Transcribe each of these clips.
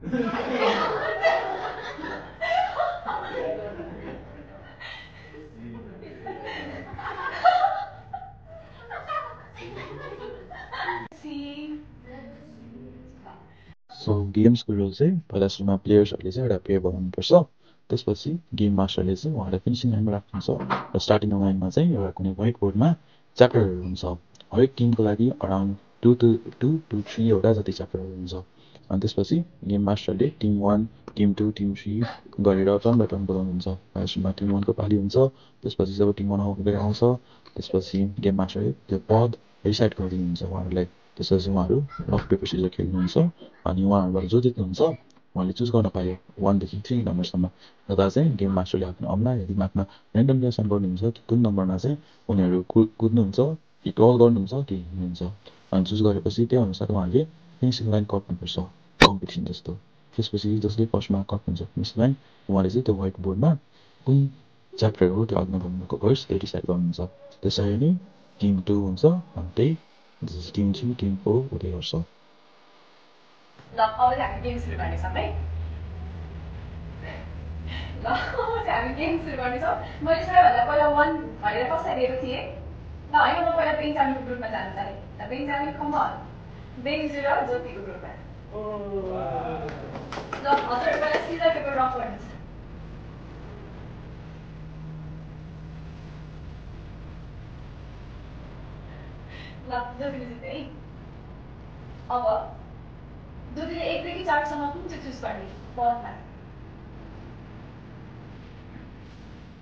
So गेम्सको rule चाहिँ पहिला सुरुमा प्लेयर्सहरूले चाहिँ एउटा पेयर बनाउनुपर्छ। त्यसपछि गेम मास्टरले चाहिँ उहाँलाई फिनिसिङ लाइनमा राख्नुहुन्छ र स्टार्टिङ लाइनमा चाहिँ एउटा कुनै व्हाइट बोर्डमा च्याप्टरहरू हुन्छ। हरेक टिमको लागि अराउन्ड 2 to 3 वटा जति च्याप्टरहरू हुन्छ। अनि त्यसपछि गेम मास्टरले टिम 1, टिम 2, टिम 3 गरेर टर्न बाई टर्न बोलाउनुहुन्छ। फर्स्टमा टिम 1 को पाली हुन्छ। त्यसपछि जब टिम 1 आउँछ त्यसपछि गेम मास्टरले त्यो पद डिसाइड गरिदिनुहुन्छ उहाँहरूलाई। त्यसपछि उहाँहरू रक पेपर सिजर खेल्नुहुन्छ अनि उहाँहरूबाट जो जित्नुहुन्छ उहाँले चुज गर्न पायो 1 देखि 3 नम्बरसम्म। र चाहिँ गेम मास्टरले आफ्नो अम्ला या दिमागमा ऱ्यान्डम क्वेसन गर्नुहुन्छ कि कुन नम्बरमा चाहिँ उनीहरू कुद्नुहुन्छ कि क्रल गर्नुहुन्छ कि हिँड्नुहुन्छ। अनि चुज गरेपछि त्यो अनुसार उहाँले फिनिसिङ लाइन कट्नुपर्छ कम्पिटिसन जस्तो। त्यसपछि जसले फर्स्टमा कट्नुहुन्छ फिनिसिङ लाइन उहाँले चाहिँ त्यो व्हाइट बोर्डमा कुन च्याप्टर हो त्यो अघि भन्नुको भर्स त्यो डिसाइड गर्नुहुन्छ। त्यसरी नै टिम 2 हुन्छ अनि त्यही टिम 3, टिम 4 हुँदै गर्छ। ल अब चाहिँ हामी गेम सुरु गर्नेछौँ है। ल अब चाहिँ हामी गेम सुरु गर्नेछौँ। मैले सबैभन्दा पहिला 1 भनेर कसलाई दिएको थिएँ? ल होइन म पहिला बेन्जामिनको ग्रुपमा जानु चाहेँ। ल बेन्जामिन कमन बेन्जु र ज्योतिको ग्रुपमा। ल हजुर पहिला सिजर पेपर रक गर्नुहोस्। ल ज्योतिले जित्यो है। अब ज्योतिले 1 देखि 4 सम्म कुन चाहिँ चुज गर्ने पदमा?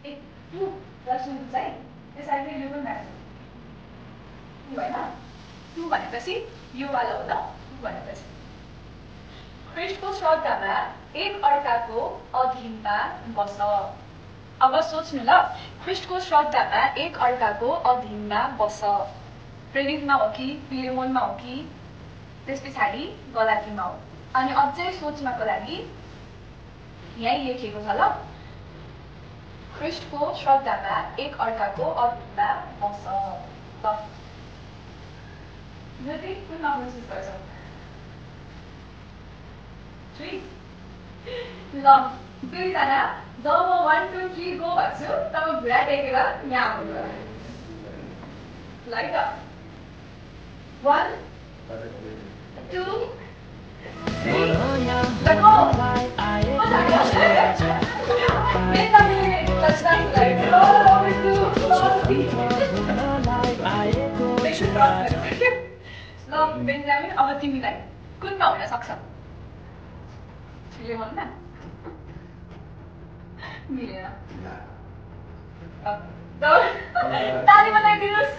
1 2 दर्शन बुझ है। त्यसरी नै यो पनि राख्छु। होइन 2 भनेपछि यो वाला हो ल। 2 भनेपछि पृष्ठको श्रद्धामा एक अर्काको अधीनमा बस। अब सोच्नु ल, पृष्ठको श्रद्धामा एक अर्काको अधीनमा बस। प्रेरितमा हो कि फिलेमोनमा हो कि त्यस पछाडि गलातीमा हो। अनि अझै सोच्नको लागि यही लेखेको छ ल, पृष्ठको श्रद्धामा एक अर्काको अधीनमा बस। ल ज्योति कुन नम्बर चुज गर्छौ? 3 ल दुईजना जब म 1 2 3 गो भन्छु तब घुँडा टेकेर यहाँ आउनु ल है त। 1 2 3 ल गो। ल बेन्जामिन अब तिमीलाई कुनमा हुन सक्छ? फिलेमोनमा मिलेन। ताली बजाइदिनुहोस्।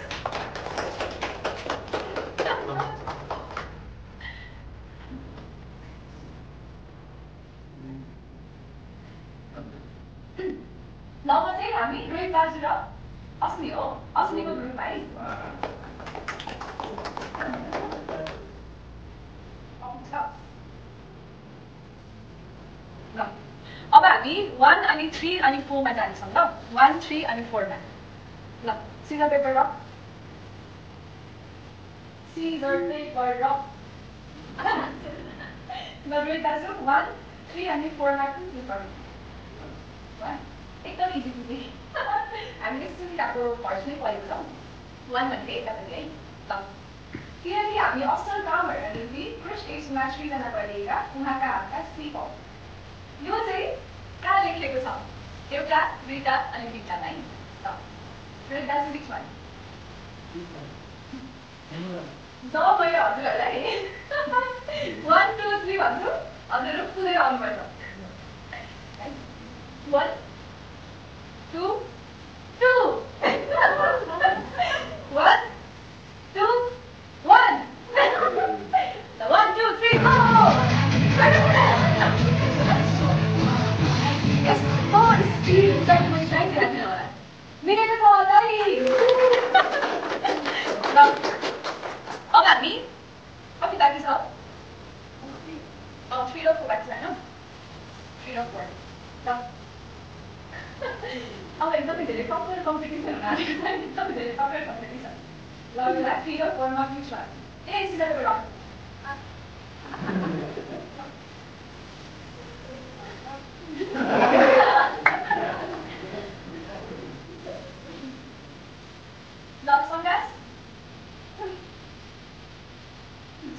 ल अब चाहिँ हामी रोहित दाजु र अस्नी हो अस्नीको ग्रुप है। ल अब हामी 1 अनि 3 अनि 4 मा जान्छौँ ल। 1 3 अनि 4 मा। ल scissor paper rock. Scissor paper rock. ल रोहित दाजु 1 3 अनि 4 मा कुन चुज गर्नु? एकदम इजी टु हामीले सुनिरहेको फर्स्ट नै परेको छौँ। 1 भनेको यतापट्टि है। ल किनकि हामी असल काम हेर्न निम्ति फर्स्ट एजमा सृजना गरिएका उहाँका हातका सिप हो। यो चाहिँ कहाँ लेखिएको छ? एउटा दुईटा अनि तिनटामा है। ल रोहित दाजु विच वान? जब मैले हजुरहरूलाई 1 2 3 भन्छु हजुरहरू कुदेर आउनुपर्छ। 1 2 2 1 2 1 ल 1 2 3 गो। यस्तो स्पिड चाहिँ म चाहिदिरहेको होला। मिलेको छ ताली। ल अब हामी कति बाँकी छ? 3 र 4 बाँकी छ होइन? 3 र 4 ल अब एकदमै धेरै टक्कर कम्पिटिसन हुन आँटेको छ नि। एकदमै धेरै टक्कर कम्पिटिसन। ल ल 3 र 4 मा which one? A scissor paper rock.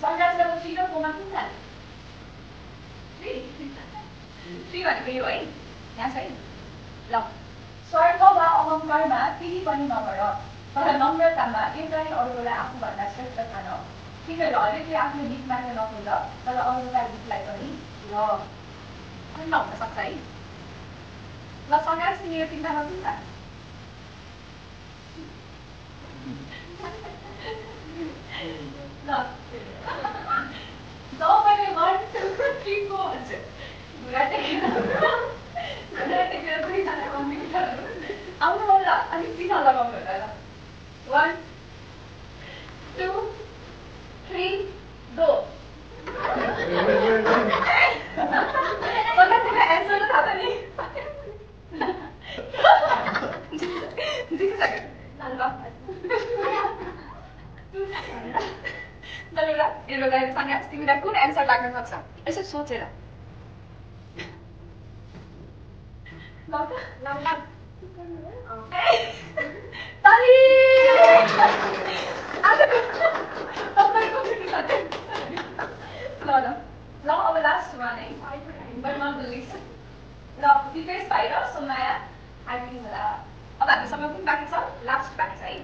संख्यास लेभल 3 र 4 मा कुन छ 3 भनेको यो है यहाँ छ है ल स्वर्ग वा अहङ्कारमा केही पनि नगर तर नम्रतामा एउटाले अरूलाई आफूभन्दा श्रेष्ठ ठान तिमीहरू हरेकले आफ्नो हित मात्र नखोज तर अरूका हितलाई पनि र हुन सक्छ है ल सङ्घर्ष तिमी यो तिनवटामा कुन छ ल जब मैले 1 2 3 4 भन्छु घुँडा टेकेर दुईजना कम्पिटिटरहरू आउनु होला अनि चिन्ह लगाउनु होला ल 1 2 3 गो तिमीलाई एन्सर थाहा छ नि तिमीलाई कुन एन्सर लाग्न सक्छ यसो सोचेर ल अब लास्ट वान है बट नट द लिस्ट ल दिपेश भाइ र सोमाया आइपुग्नु होला अब हाम्रो समय कुन बाँकी छ लास्ट बाँकी छ है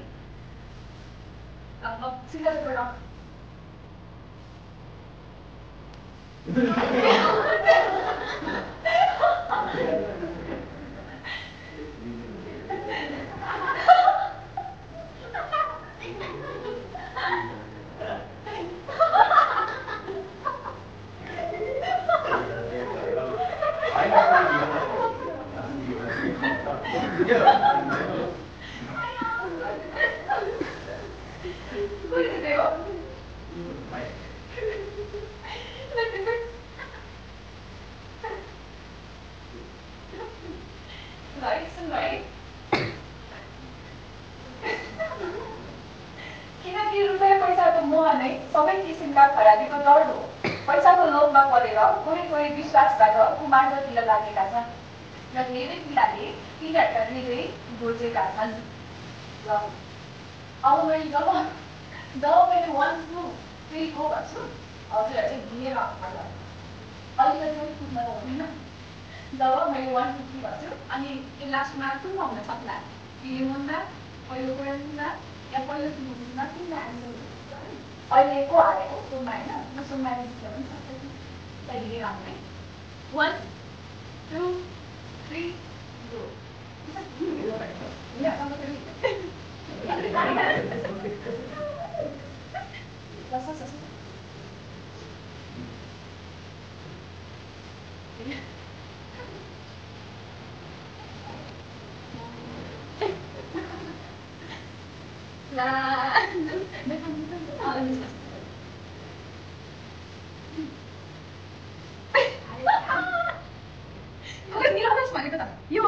ल म सिङ्गल पेपर किनकि रुपियाँ पैसाको मोह नै सबै किसिमका खराबीको जड हो पैसाको लोभमा परेर कोही विश्वासबाट कुमार्गतिर लागेका छन् र धेरै पीडाले तिनीहरूका हृदय घोचेका छन् र अब मैले जब मैले 1 2 3 4 भन्छु हजुरहरू चाहिँ घिरेर आउनुपर्छ अलिकति पनि कुद्न त हुँदैन जब मैले 1 2 3 भन्छु अनि यो लास्टमा कुन हुन सक्ला फिलिमोनमा पहिलो कोरियनमा या पहिलो फिलिमोनमा कुन एन्सर हुन्छ अहिले को हारेको सोमा होइन म सोमाले जित्न पनि सक्छ त्यहाँ घिरेर आउने 1 2 3 गो भनेको त यो